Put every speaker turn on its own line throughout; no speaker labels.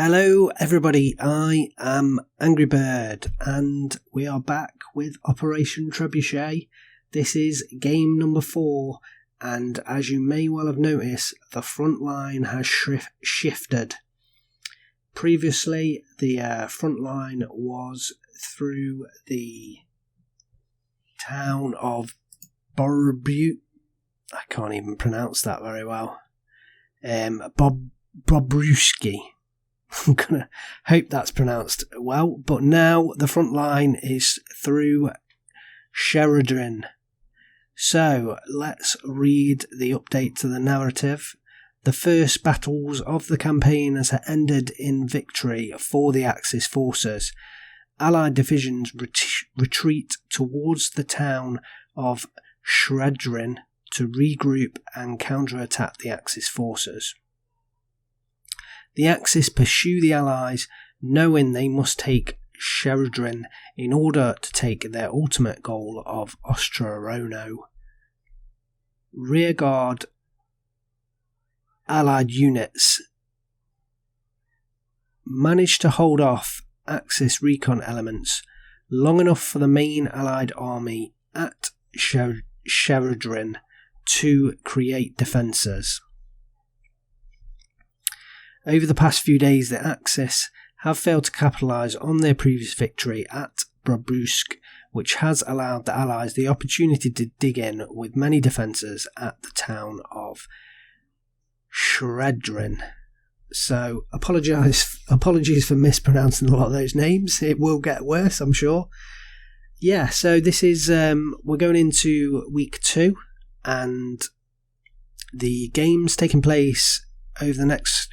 Hello everybody, I am Angry Bird and we are back with Operation Trebuchet. This is game number 4 and as you may well have noticed, the front line has shifted. Previously the front line was through the town of Trebuchet. I can't even pronounce that very well. Bobruski. I'm going to hope that's pronounced well, but now the front line is through Shchedrin. So let's read the update to the narrative. The first battles of the campaign has ended in victory for the Axis forces. Allied divisions retreat towards the town of Shchedrin to regroup and counterattack the Axis forces. The Axis pursue the Allies, knowing they must take Shchedrin in order to take their ultimate goal of Ostrorono. Rearguard Allied units managed to hold off Axis recon elements long enough for the main Allied army at Shchedrin to create defences. Over the past few days, the Axis have failed to capitalise on their previous victory at Bobrusk, which has allowed the Allies the opportunity to dig in with many defences at the town of Shchedrin. So, apologies for mispronouncing a lot of those names. It will get worse, I'm sure. Yeah, so this is, we're going into week 2, and the game's taking place over the next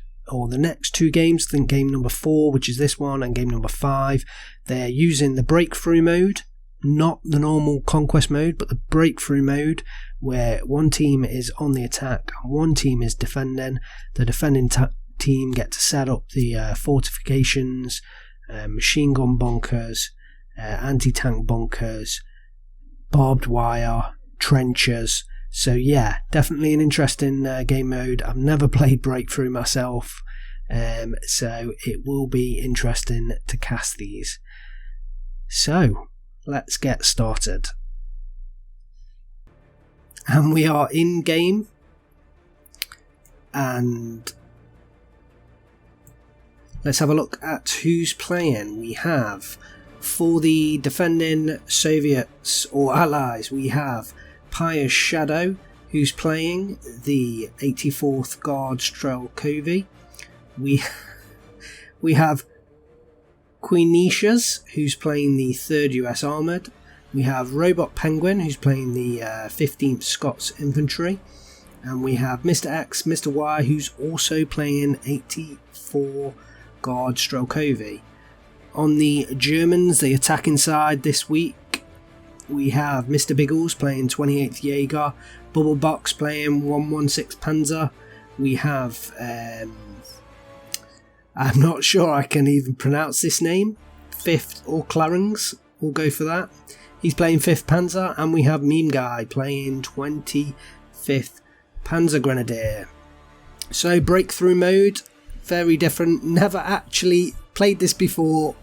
2 games. I think game number 4, which is this one, and game number 5, they're using the breakthrough mode, not the normal conquest mode, but the breakthrough mode, where one team is on the attack and one team is defending. The defending team get to set up the fortifications, machine gun bunkers, anti-tank bunkers, barbed wire, trenches. So yeah, definitely an interesting game mode. I've never played Breakthrough myself, so it will be interesting to cast these. So, let's get started. And we are in game, and let's have a look at who's playing. We have, for the defending Soviets or Allies, we have Pious Shadow, who's playing the 84th Guard Trebuchet. We have Queenishas, who's playing the 3rd US Armoured. We have Robot Penguin, who's playing the 15th Scots Infantry. And we have Mr. X, Mr. Y, who's also playing 84 Guard Trebuchet. On the Germans, the attacking side this week, we have Mr. Biggles playing 28th Jaeger, Bubble Box playing 116 Panzer. We have, I'm not sure I can even pronounce this name, 5th or Clarence, we'll go for that. He's playing 5th Panzer, and we have Meme Guy playing 25th Panzer Grenadier. So breakthrough mode, very different, never actually played this before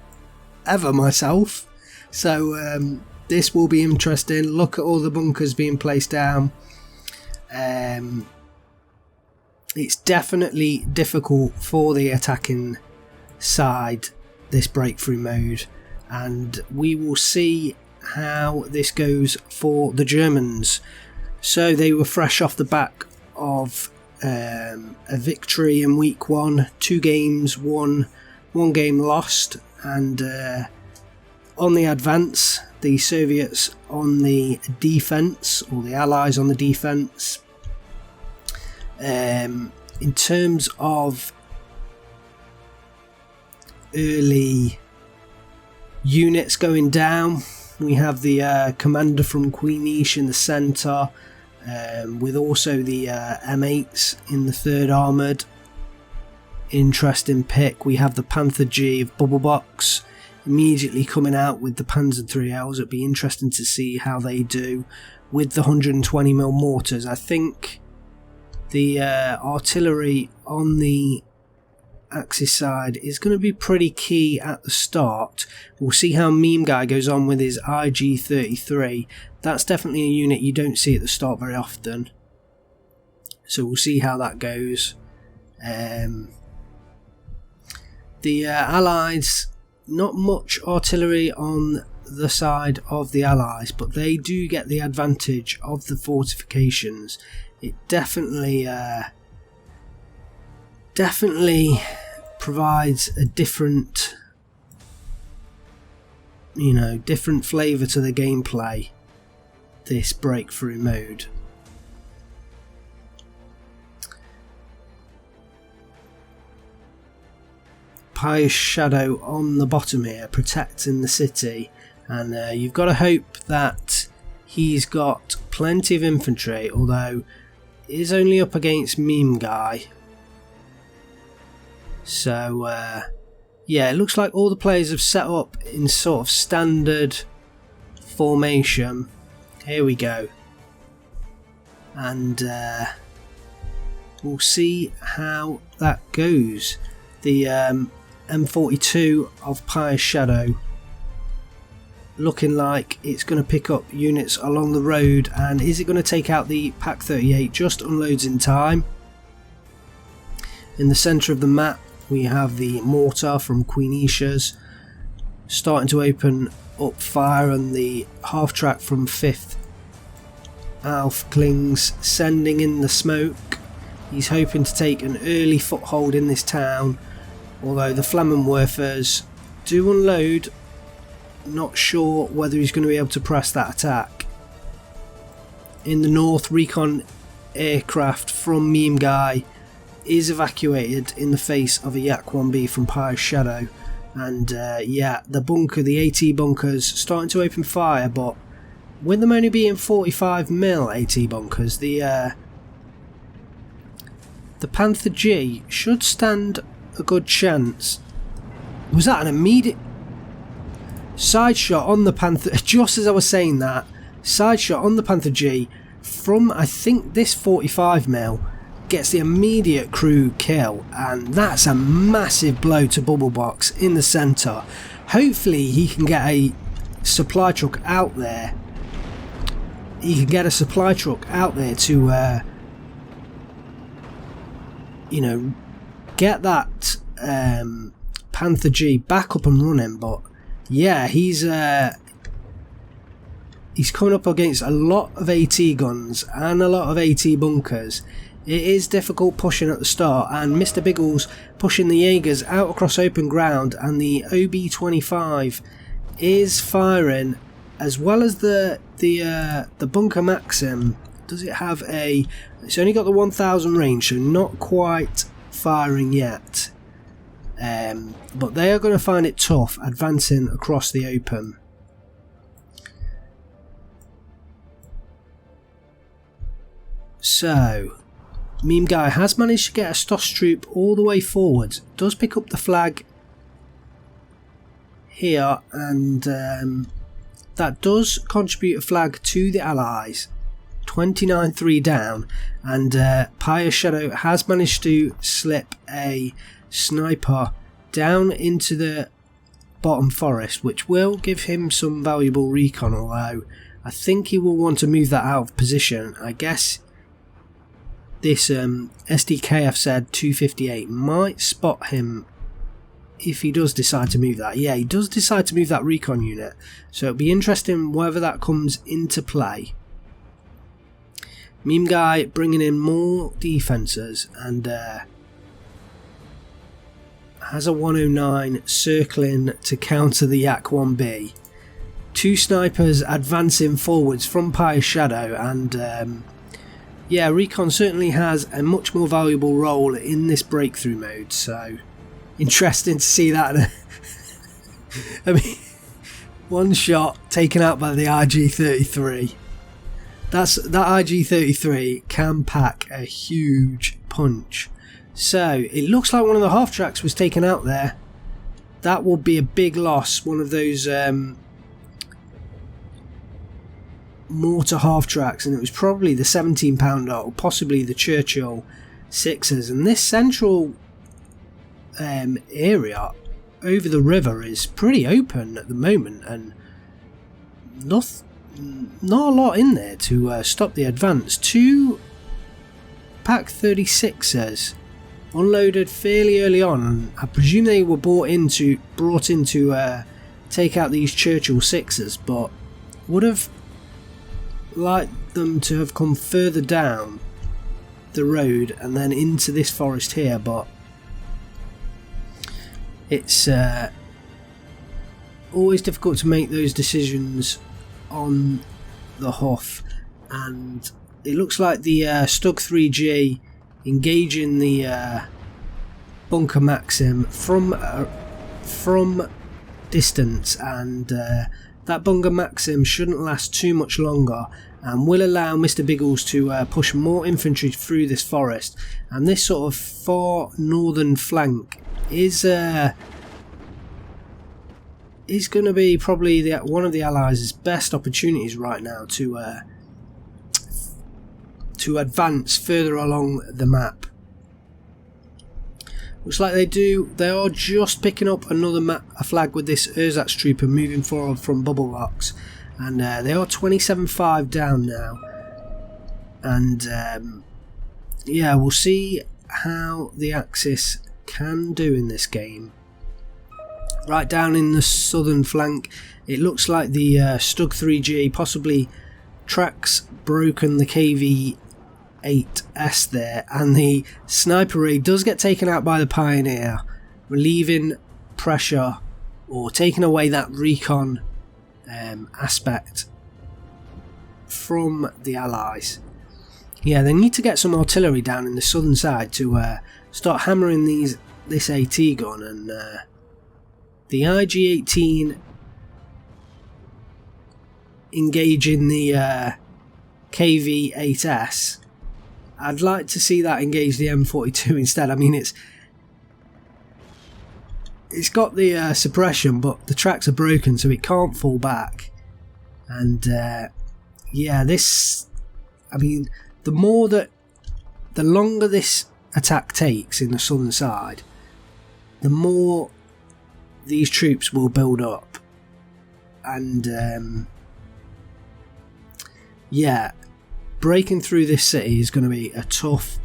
ever myself, so this will be interesting. Look at all the bunkers being placed down. It's definitely difficult for the attacking side, this breakthrough mode, and we will see how this goes for the Germans. So they were fresh off the back of a victory in week 1, 2 games won, 1 game lost, and on the advance, the Soviets on the defence, or the Allies on the defence. In terms of early units going down, we have the commander from Queenish in the centre, with also the M8s in the 3rd Armoured. Interesting pick. We have the Panther G of Bubble Box immediately coming out with the Panzer 3Ls. It'd be interesting to see how they do with the 120mm mortars. I think the artillery on the Axis side is going to be pretty key at the start. We'll see how Meme Guy goes on with his IG-33. That's definitely a unit you don't see at the start very often. So we'll see how that goes. The Allies, not much artillery on the side of the Allies, but they do get the advantage of the fortifications. It definitely provides a different, different flavour to the gameplay, this breakthrough mode. Pious Shadow on the bottom here, protecting the city, and you've got to hope that he's got plenty of infantry, although he is only up against Meme Guy. So yeah, it looks like all the players have set up in sort of standard formation. Here we go, and we'll see how that goes. The M42 of Pious Shadow looking like it's going to pick up units along the road, and is it going to take out the PaK-38? Just unloads in time. In the centre of the map we have the mortar from Queen Isha's starting to open up fire, and the half track from 5th Alf Kling's sending in the smoke. He's hoping to take an early foothold in this town, although the Flammenwerfers do unload. Not sure whether he's going to be able to press that attack. In the north, recon aircraft from Meme Guy is evacuated in the face of a Yak-1B from Pious Shadow, and yeah, the bunker, the AT bunkers, starting to open fire, but with them only being 45mm AT bunkers, the Panther G should stand a good chance. Was that an immediate side shot on the Panther? Just as I was saying that, side shot on the Panther G from, I think, this 45mm gets the immediate crew kill, and that's a massive blow to Bubblebox in the centre. Hopefully he can get a supply truck out there. He can get a supply truck out there to get that Panther G back up and running. But yeah, he's coming up against a lot of AT guns and a lot of AT bunkers. It is difficult pushing at the start, and Mr. Biggles pushing the Jaegers out across open ground, and the OB-25 is firing, as well as the Bunker Maxim. Does it have a... It's only got the 1000 range, so not quite firing yet. But they are going to find it tough advancing across the open. So Meme Guy has managed to get a Stoss troop all the way forward. Does pick up the flag here, and that does contribute a flag to the Allies. 29-3 down, and Pious Shadow has managed to slip a sniper down into the bottom forest, which will give him some valuable recon, although I think he will want to move that out of position. I guess this SDKF said 258 might spot him if he does decide to move that. Yeah, he does decide to move that recon unit, so it'll be interesting whether that comes into play. Meme Guy bringing in more defences, and has a 109 circling to counter the Yak-1B. Two snipers advancing forwards from Pious Shadow, and yeah, recon certainly has a much more valuable role in this breakthrough mode, so interesting to see that. I mean, one shot taken out by the IG-33. That IG-33 can pack a huge punch. So it looks like one of the half tracks was taken out there. That will be a big loss. One of those mortar half tracks, and it was probably the 17-pounder or possibly the Churchill 6s. And this central area over the river is pretty open at the moment, and not a lot in there to stop the advance. 2 Pak 36ers unloaded fairly early on, and I presume they were brought in to take out these Churchill 6ers, but would have liked them to have come further down the road and then into this forest here, but it's always difficult to make those decisions on the hoof, and it looks like the Stug 3G engaging the Bunker Maxim from distance, and that Bunker Maxim shouldn't last too much longer and will allow Mr. Biggles to push more infantry through this forest. And this sort of far northern flank is going to be probably one of the Allies' best opportunities right now to advance further along the map. Looks like they are just picking up a flag with this Ersatz-Trooper moving forward from Bubble Rocks, and they are 27-5 down now. And yeah, we'll see how the Axis can do in this game. Right down in the southern flank, it looks like the Stug 3G possibly tracks broken the KV-8S there, and the Sniper Ray does get taken out by the Pioneer, relieving pressure or taking away that recon aspect from the Allies. Yeah, they need to get some artillery down in the southern side to start hammering this AT gun, and the IG-18 engaging the KV-8S. I'd like to see that engage the M42 instead. I mean, it's got the suppression, but the tracks are broken, so it can't fall back. And yeah, this, I mean, the longer this attack takes in the southern side, the more these troops will build up. And yeah, breaking through this city is going to be a tough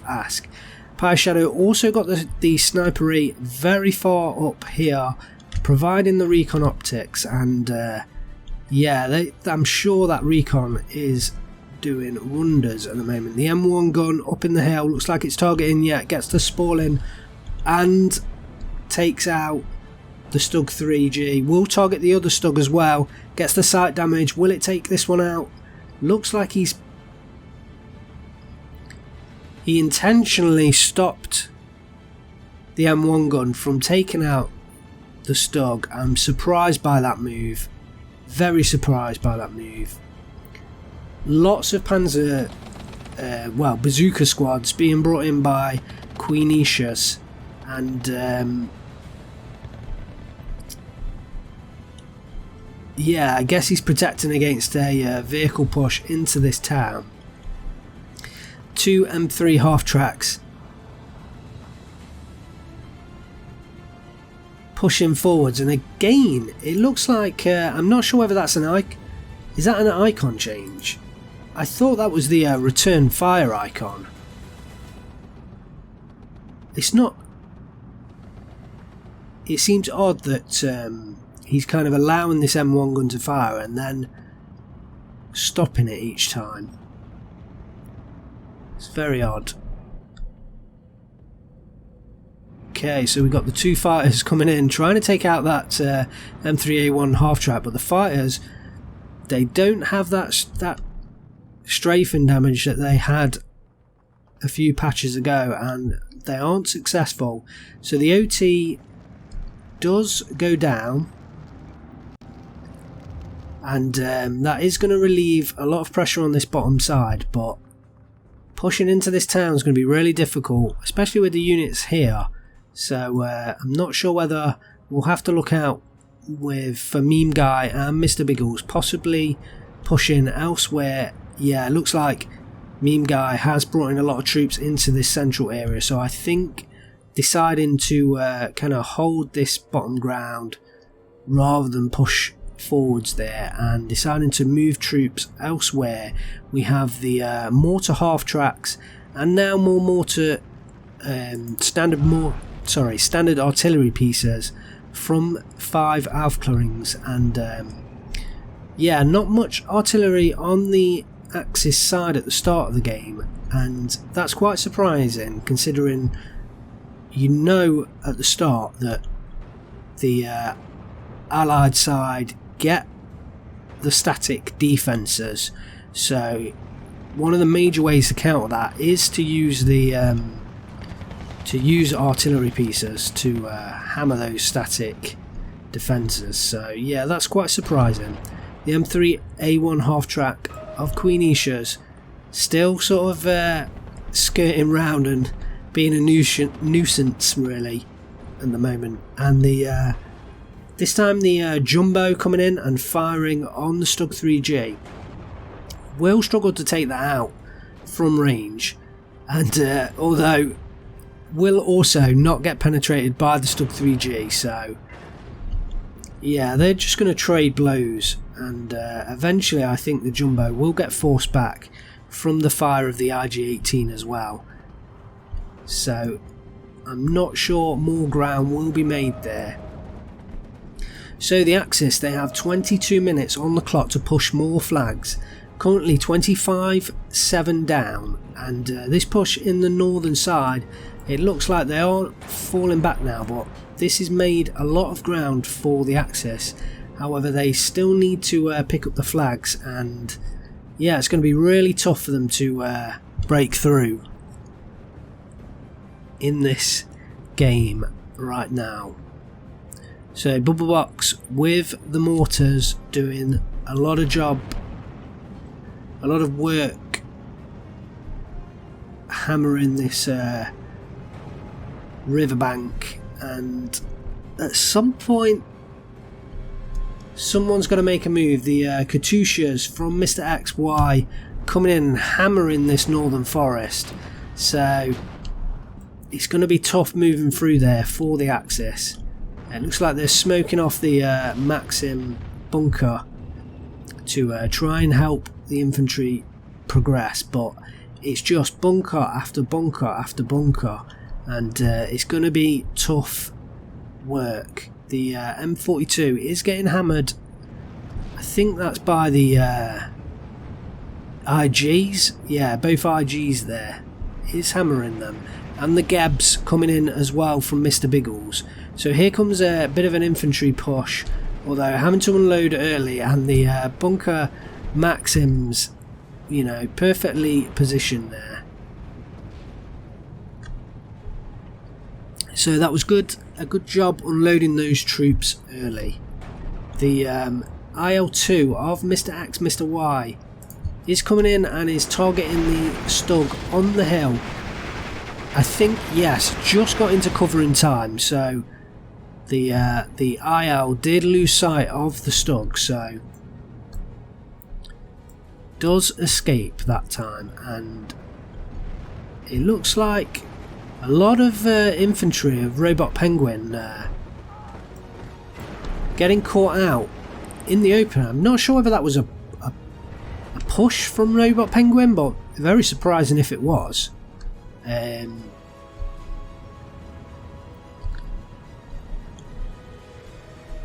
ask. Pie Shadow also got the Sniper Ray very far up here, providing the recon optics, and yeah, I'm sure that recon is doing wonders at the moment. The M1 gun up in the hill looks like it's targeting, yeah, gets the Spalling and takes out the Stug 3G. Will target the other Stug as well, gets the sight damage. Will it take this one out? Looks like he intentionally stopped the M1 gun from taking out the Stug. I'm surprised by that move, very surprised by that move. Lots of Panzer, bazooka squads being brought in by Queenetius, and yeah, I guess he's protecting against a vehicle push into this town. 2 M3 half tracks pushing forwards, and again it looks like I'm not sure whether that's is that an icon change? I thought that was the return fire icon. It's not. It seems odd that he's kind of allowing this M1 gun to fire and then stopping it each time. It's very odd. Okay, so we've got the 2 fighters coming in, trying to take out that M3A1 half track, but the fighters, they don't have that strafing damage that they had a few patches ago, and they aren't successful. So the OT does go down, and that is going to relieve a lot of pressure on this bottom side, but pushing into this town is going to be really difficult, especially with the units here. So I'm not sure whether we'll have to look out for Meme Guy and Mr. Biggles possibly pushing elsewhere. Yeah, it looks like Meme Guy has brought in a lot of troops into this central area, so I think deciding to kind of hold this bottom ground rather than push forwards there, and deciding to move troops elsewhere. We have the mortar half tracks, and now more mortar standard artillery pieces from 5 Aufklärungs, and yeah, not much artillery on the Axis side at the start of the game, and that's quite surprising considering you know at the start that the Allied side get the static defences. So one of the major ways to counter that is to use the artillery pieces to hammer those static defences. So yeah, that's quite surprising. The M3A1 half track of Queen Isha's still sort of skirting round and being a nuisance really at the moment, and the this time the Jumbo coming in and firing on the Stug 3G will struggle to take that out from range, and although will also not get penetrated by the Stug 3G, so yeah, they're just going to trade blows, and eventually I think the Jumbo will get forced back from the fire of the IG-18 as well. So I'm not sure more ground will be made there. So the Axis, they have 22 minutes on the clock to push more flags, currently 25-7 down, and this push in the northern side, it looks like they are falling back now, but this has made a lot of ground for the Axis. However, they still need to pick up the flags, and yeah, it's going to be really tough for them to break through in this game right now. So Bubble Box with the mortars doing a lot of work hammering this riverbank, and at some point someone's got to make a move. The Katyushas from Mr. XY coming in and hammering this northern forest, so it's going to be tough moving through there for the Axis. It looks like they're smoking off the Maxim bunker to try and help the infantry progress, but it's just bunker after bunker after bunker, and it's going to be tough work. The M42 is getting hammered. I think that's by the IGs. Yeah, both IGs there. It's hammering them. And the Gebs coming in as well from Mr. Biggles. So here comes a bit of an infantry push, although having to unload early, and the bunker Maxims, you know, perfectly positioned there. So that was good, a good job unloading those troops early. The IL-2 of Mr. X, Mr. Y is coming in and is targeting the Stug on the hill. I think, yes, just got into cover in time, so the IL did lose sight of the Stug, so does escape that time, and it looks like a lot of infantry of Robot Penguin getting caught out in the open. I'm not sure whether that was a push from Robot Penguin, but very surprising if it was.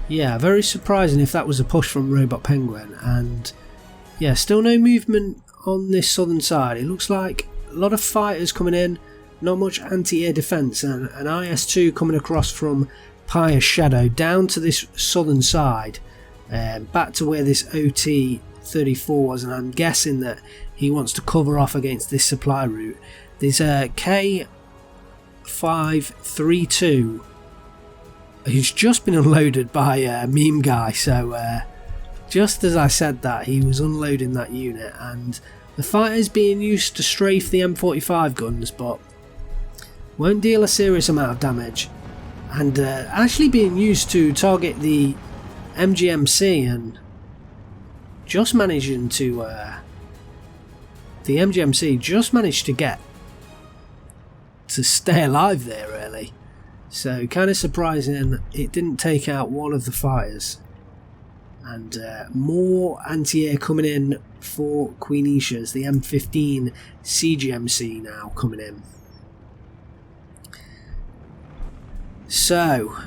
Yeah, very surprising if that was a push from Robot Penguin, and yeah, still no movement on this southern side. It looks like a lot of fighters coming in, not much anti-air defence, and an IS-2 coming across from Pious Shadow down to this southern side, back to where this OT-34 was, and I'm guessing that he wants to cover off against this supply route. There's a K532 who's just been unloaded by Meme Guy, so just as I said that, he was unloading that unit, and the fighter's being used to strafe the M45 guns, but won't deal a serious amount of damage, and actually being used to target the MGMC, and just managing to the MGMC just managed to get to stay alive there really. So kind of surprising it didn't take out one of the fighters. And more anti-air coming in for Queen Isha's, the M15 CGMC now coming in. So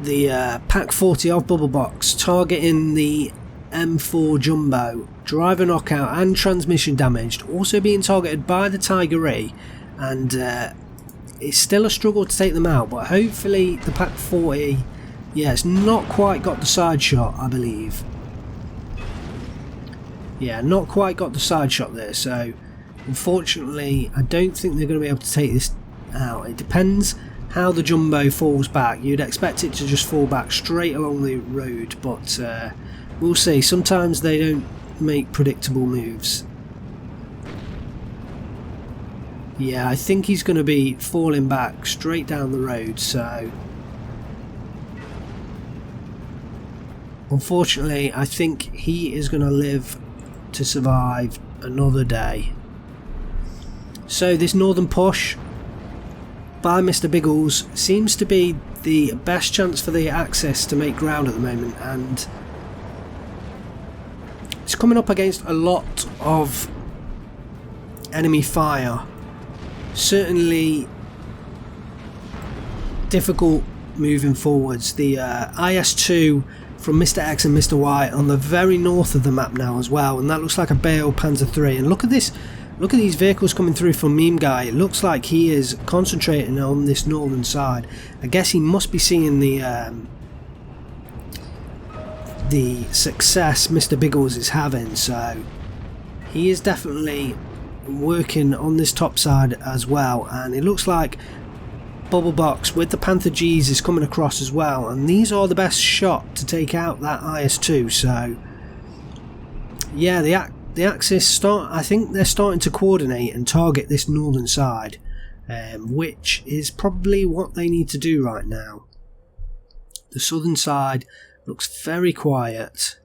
the Pack 40 of Bubble Box targeting the M4 Jumbo, driver knockout and transmission damaged, also being targeted by the Tiger E, and it's still a struggle to take them out, but hopefully the Pack 40, yeah, it's not quite got the side shot, I believe. Yeah, not quite got the side shot there, so unfortunately I don't think they're going to be able to take this out. It depends how the Jumbo falls back. You'd expect it to just fall back straight along the road, but we'll see. Sometimes they don't make predictable moves. Yeah, I think he's going to be falling back straight down the road, so unfortunately I think he is going to live to survive another day. So this northern push by Mr. Biggles seems to be the best chance for the Axis to make ground at the moment, and it's coming up against a lot of enemy fire. Certainly difficult moving forwards. The IS-2 from Mr. X and Mr. Y on the very north of the map now as well, and that looks like a Bale Panzer III. And look at this, look at these vehicles coming through from Meme Guy. It looks like he is concentrating on this northern side. I guess he must be seeing the success Mr. Biggles is having, so he is definitely working on this top side as well. And it looks like Bubble Box with the Panther Gs is coming across as well, and these are the best shot to take out that IS-2. So yeah, the Axis I think they're starting to coordinate and target this northern side, which is probably what they need to do right now. The southern side looks very quiet,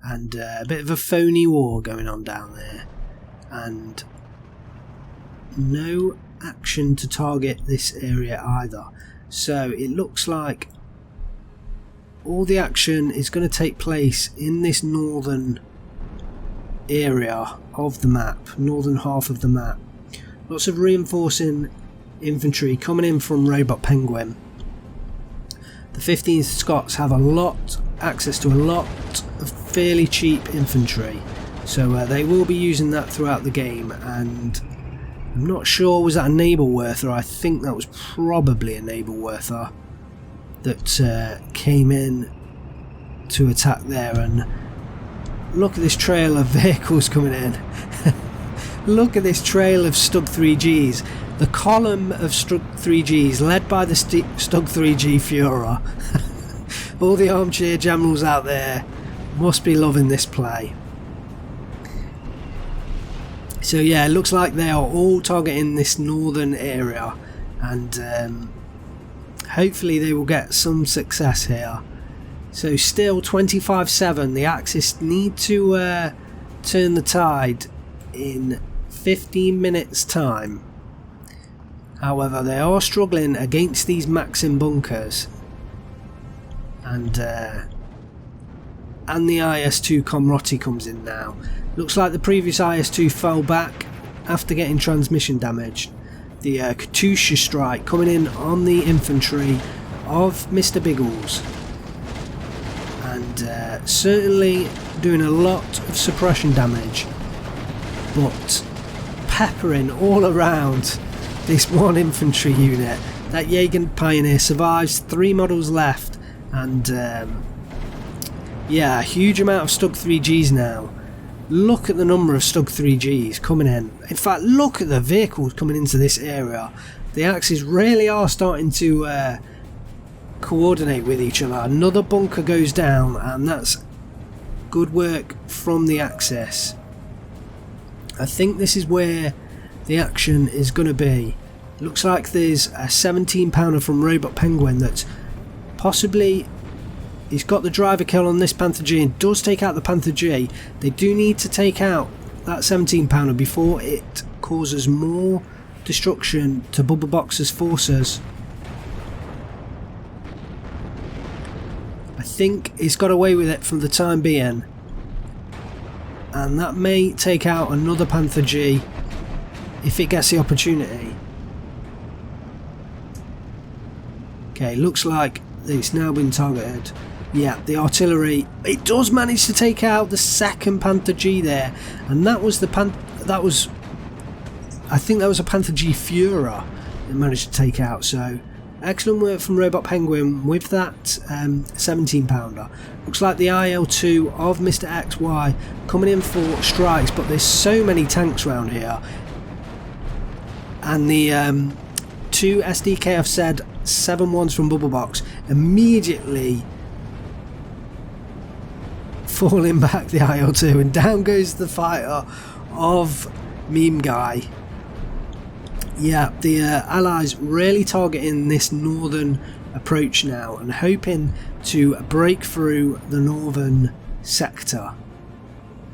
and a bit of a phony war going on down there, and no action to target this area either. So it looks like all the action is going to take place in this northern area of the map, northern half of the map. Lots of reinforcing infantry coming in from Robot Penguin. The 15th Scots have access to a lot of fairly cheap infantry, so they will be using that throughout the game. And I'm not sure, was that a Nabalwerther? I think that was probably a Nabalwerther that came in to attack there. And look at this trail of vehicles coming in. Look at this trail of Stug 3Gs. The column of Stug 3Gs led by the Stug 3G Führer. All the armchair generals out there must be loving this play. So yeah, it looks like they are all targeting this northern area, and hopefully they will get some success here. So still 25-7, the Axis need to turn the tide in 15 minutes time. However, they are struggling against these Maxim bunkers, and the IS-2 Komrotti comes in now. Looks like the previous IS-2 fell back after getting transmission damaged. The Katusha strike coming in on the infantry of Mr. Biggles, and certainly doing a lot of suppression damage, but peppering all around this one infantry unit. That Jaeger Pioneer survives, 3 models left, and yeah, a huge amount of Stug 3Gs now. Look at the number of Stug 3Gs coming in. In fact, look at the vehicles coming into this area. The Axis really are starting to coordinate with each other. Another bunker goes down, and that's good work from the Axis. I think this is where the action is going to be. Looks like there's a 17 pounder from Robot Penguin that's possibly... He's got the driver kill on this Panther G and does take out the Panther G. They do need to take out that 17 pounder before it causes more destruction to Bubba Boxer's forces. I think he's got away with it for the time being, and that may take out another Panther G if it gets the opportunity. Okay, looks like it's now been targeted. Yeah, the artillery, it does manage to take out the second Panther G there, and that was I think that was a Panther G Führer it managed to take out. So excellent work from Robot Penguin with that 17 pounder. Looks like the IL-2 of Mr. XY coming in for strikes, but there's so many tanks around here, and the 2 SDKF said 7-1s from Bubble Box immediately falling back the IL-2, and down goes the fighter of Meme Guy. Yeah, the Allies really targeting this northern approach now and hoping to break through the northern sector.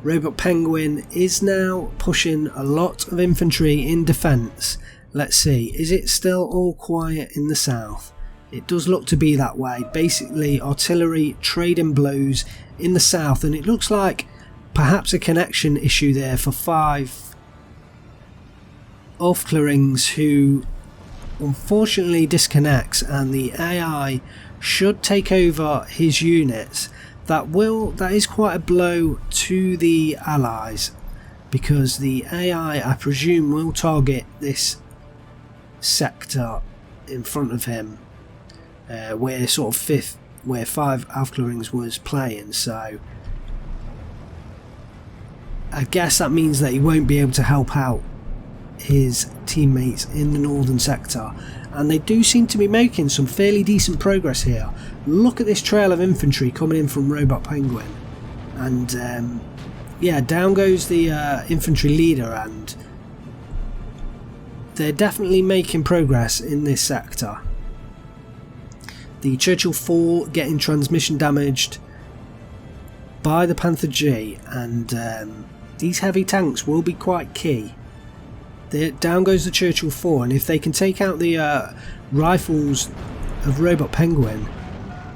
Robot Penguin is now pushing a lot of infantry in defence. Let's see, is it still all quiet in the south? It does look to be that way. Basically artillery trading blows in the south, and it looks like perhaps a connection issue there for 5 Aufklärungs, who unfortunately disconnects, and the AI should take over his units. That is quite a blow to the Allies, because the AI, I presume, will target this sector in front of him, where 5 Aufklärungs was playing. So I guess that means that he won't be able to help out his teammates in the northern sector, and they do seem to be making some fairly decent progress here. Look at this trail of infantry coming in from Robot Penguin, and yeah, down goes the infantry leader, and they're definitely making progress in this sector. The Churchill 4 getting transmission damaged by the Panther G, and these heavy tanks will be quite key. Down goes the Churchill 4, and if they can take out the rifles of Robot Penguin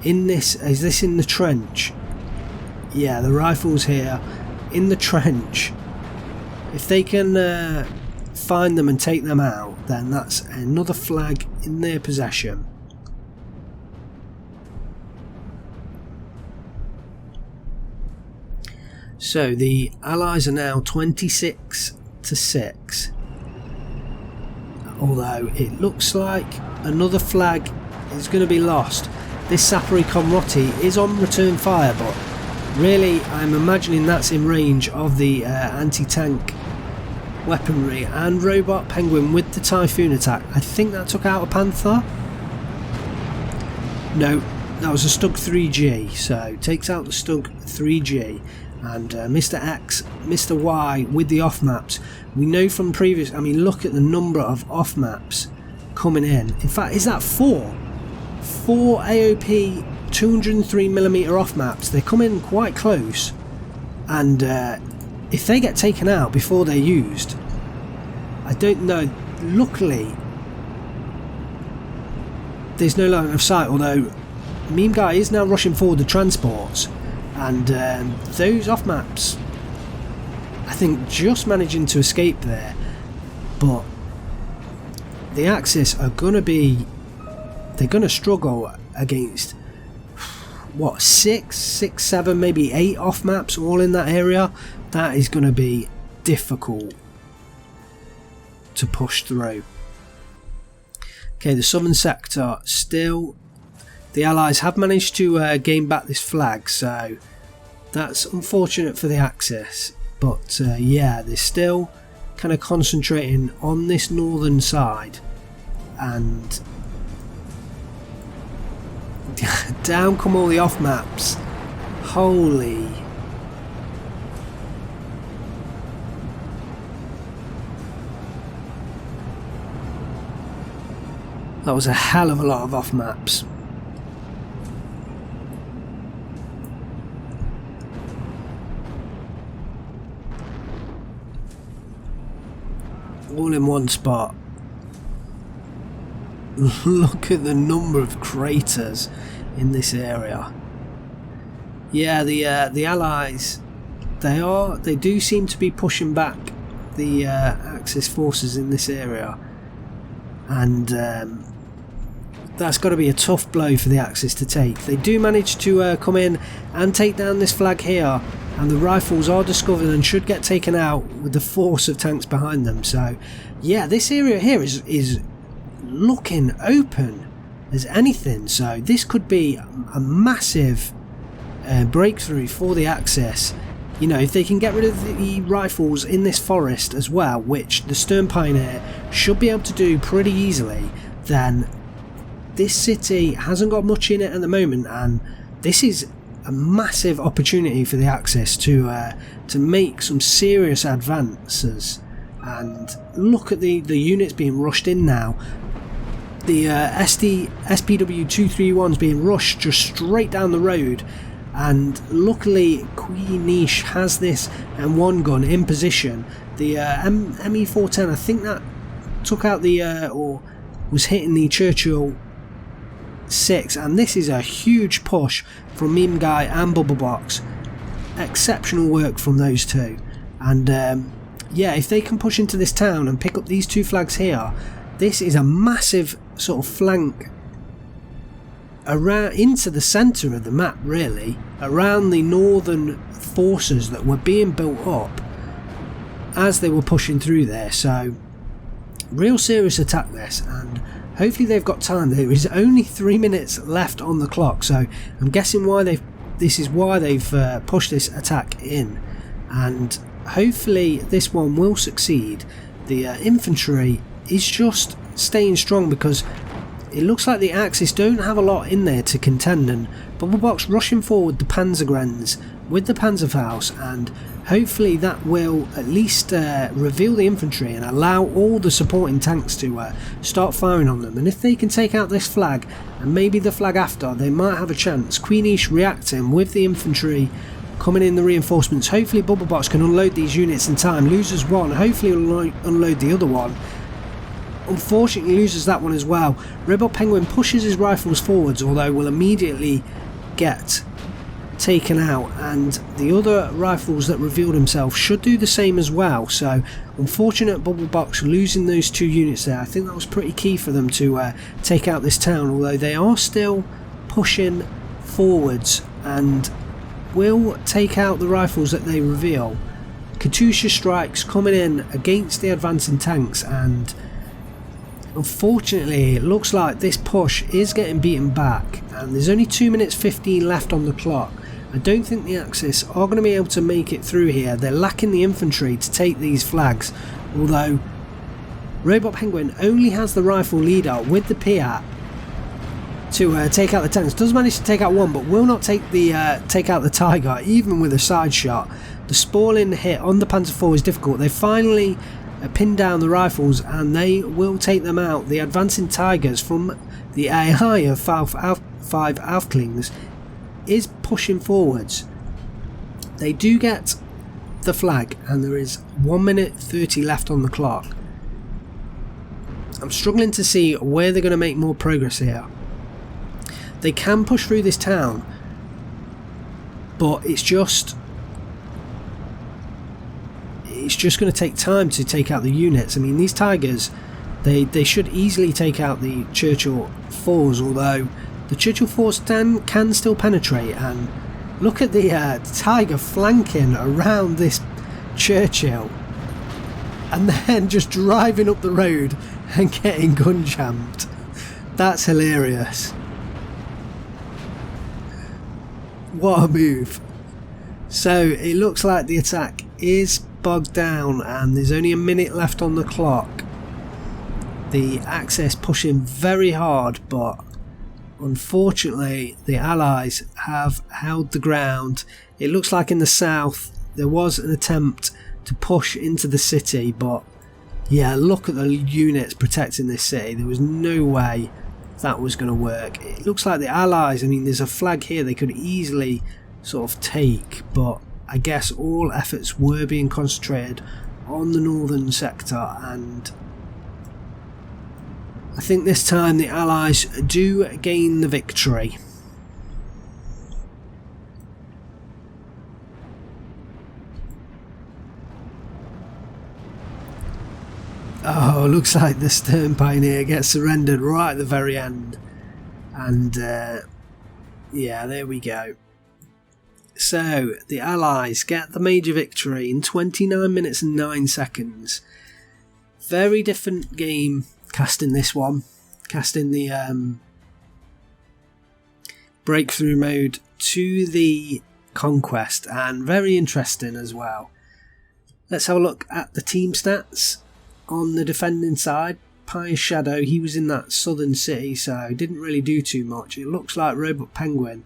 in this, is this in the trench? Yeah, the rifles here in the trench. If they can find them and take them out, then that's another flag in their possession. So the Allies are now 26-6. Although it looks like another flag is going to be lost. This Sapori Komroti is on return fire, but really I'm imagining that's in range of the anti-tank weaponry, and Robot Penguin with the Typhoon attack. I think that took out a Panther. No, that was a Stug 3G, so takes out the Stug 3G. And Mr. X, Mr. Y with the off maps. We know from previous, I mean, look at the number of off maps coming in. In fact, is that 4? 4 AOP 203mm off maps. They come in quite close, and if they get taken out before they're used, I don't know. Luckily, there's no line of sight, although Meme Guy is now rushing forward the transports. And those off maps, I think, just managing to escape there, but the Axis are gonna be, they're gonna struggle against what, 6, 7, maybe 8 off maps all in that area. That is gonna be difficult to push through. Okay, the southern sector still. The Allies have managed to gain back this flag, so that's unfortunate for the Axis. But yeah, they're still kind of concentrating on this northern side, and down come all the off maps. Holy. That was a hell of a lot of off maps. All in one spot. look at the number of craters in this area. Yeah, the Allies, they do seem to be pushing back the Axis forces in this area, and that's got to be a tough blow for the Axis to take. They do manage to come in and take down this flag here, and the rifles are discovered and should get taken out with the force of tanks behind them. So yeah, this area here is looking open as anything, so this could be a massive breakthrough for the Axis. You know, if they can get rid of the rifles in this forest as well, which the Stern Pioneer should be able to do pretty easily, then this city hasn't got much in it at the moment, and this is a massive opportunity for the Axis to make some serious advances. And look at the units being rushed in now. The SPW-231's being rushed just straight down the road, and luckily Queenish has this M1 gun in position. The ME410, I think that took out the or was hitting the Churchill 6, and this is a huge push from Meme Guy and Bubblebox. Exceptional work from those two, and yeah, if they can push into this town and pick up these two flags here, this is a massive sort of flank around into the centre of the map, really, around the northern forces that were being built up as they were pushing through there. So real serious attack this, and hopefully they've got time. There is only 3 minutes left on the clock, so I'm guessing this is why they've pushed this attack in, and hopefully this one will succeed. The infantry is just staying strong because it looks like the Axis don't have a lot in there to contend, and Bubblebox rushing forward the Panzergrenz with the Panzerfaust, and hopefully that will at least reveal the infantry and allow all the supporting tanks to start firing on them. And if they can take out this flag and maybe the flag after, they might have a chance. Queenish reacting with the infantry coming in, the reinforcements. Hopefully Bubblebox can unload these units in time. Loses one, hopefully unload the other one. Unfortunately loses that one as well. Rebel Penguin pushes his rifles forwards, although will immediately get taken out, and the other rifles that revealed himself should do the same as well. So unfortunate Bubblebox losing those two units there. I think that was pretty key for them to take out this town, although they are still pushing forwards and will take out the rifles that they reveal. Katusha strikes coming in against the advancing tanks, and unfortunately it looks like this push is getting beaten back, and there's only 2 minutes 15 left on the clock. I don't think the Axis are going to be able to make it through here. They're lacking the infantry to take these flags, although Robot Penguin only has the rifle leader with the Piat to take out the tanks. Does manage to take out one, but will not take out the Tiger even with a side shot. The spalling hit on the Panzer IV is difficult. They finally pin down the rifles and they will take them out. The advancing Tigers from the AI of 5 Aufklings is pushing forwards. They do get the flag and there is 1 minute 30 left on the clock. I'm struggling to see where they're going to make more progress here. They can push through this town, but it's just going to take time to take out the units. I mean, these Tigers, they should easily take out the Churchill 4s, although the Churchill 4s can still penetrate. And look at the Tiger flanking around this Churchill and then just driving up the road and getting gun jammed. That's hilarious. What a move. So it looks like the attack is bogged down and there's only a minute left on the clock. The Axis pushing very hard, but unfortunately the Allies have held the ground. It looks like in the south there was an attempt to push into the city, but yeah, look at the units protecting this city. There was no way that was going to work. It looks like the Allies, I mean, there's a flag here they could easily sort of take, but I guess all efforts were being concentrated on the northern sector, and I think this time the Allies do gain the victory. Oh, looks like the Stern Pioneer gets surrendered right at the very end. And yeah, there we go. So the Allies get the major victory in 29 minutes and 9 seconds. Very different game casting this one. Casting the breakthrough mode to the conquest, and very interesting as well. Let's have a look at the team stats. On the defending side, Pious Shadow, he was in that southern city, so didn't really do too much. It looks like Robot Penguin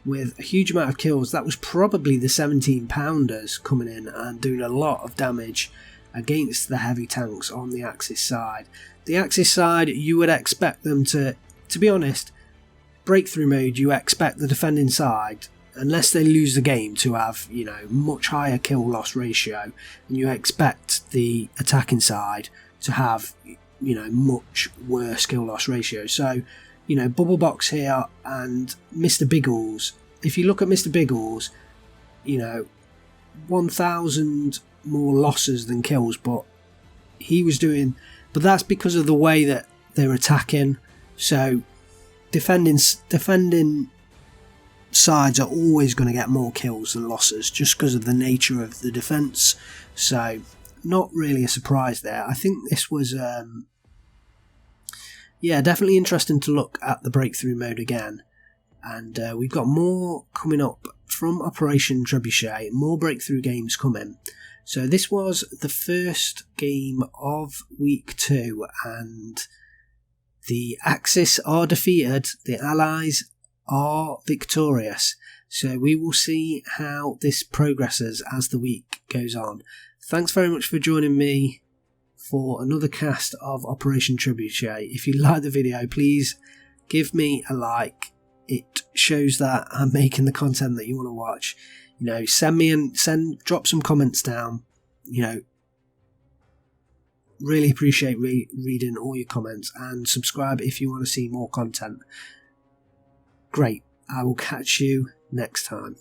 with a huge amount of kills. That was probably the 17 pounders coming in and doing a lot of damage against the heavy tanks on the Axis side. The Axis side, you would expect them to be honest, breakthrough mode, you expect the defending side, unless they lose the game, to have, you know, much higher kill loss ratio, and you expect the attacking side to have, you know, much worse kill loss ratio. So, you know, Bubble Box here and Mr. Biggles. If you look at Mr. Biggles, you know, 1,000 more losses than kills, but he was doing, but that's because of the way that they're attacking. So defending sides are always going to get more kills than losses, just because of the nature of the defence. So not really a surprise there. I think this was yeah, definitely interesting to look at the breakthrough mode again. And we've got more coming up from Operation Trebuchet, more breakthrough games coming. So this was the first game of week 2, and the Axis are defeated, the Allies are victorious. So we will see how this progresses as the week goes on. Thanks very much for joining me for another cast of Operation Trebuchet. If you like the video, please give me a like. It shows that I'm making the content that you want to watch. You know, drop some comments down. You know, really appreciate reading all your comments, and subscribe if you want to see more content. Great. I will catch you next time.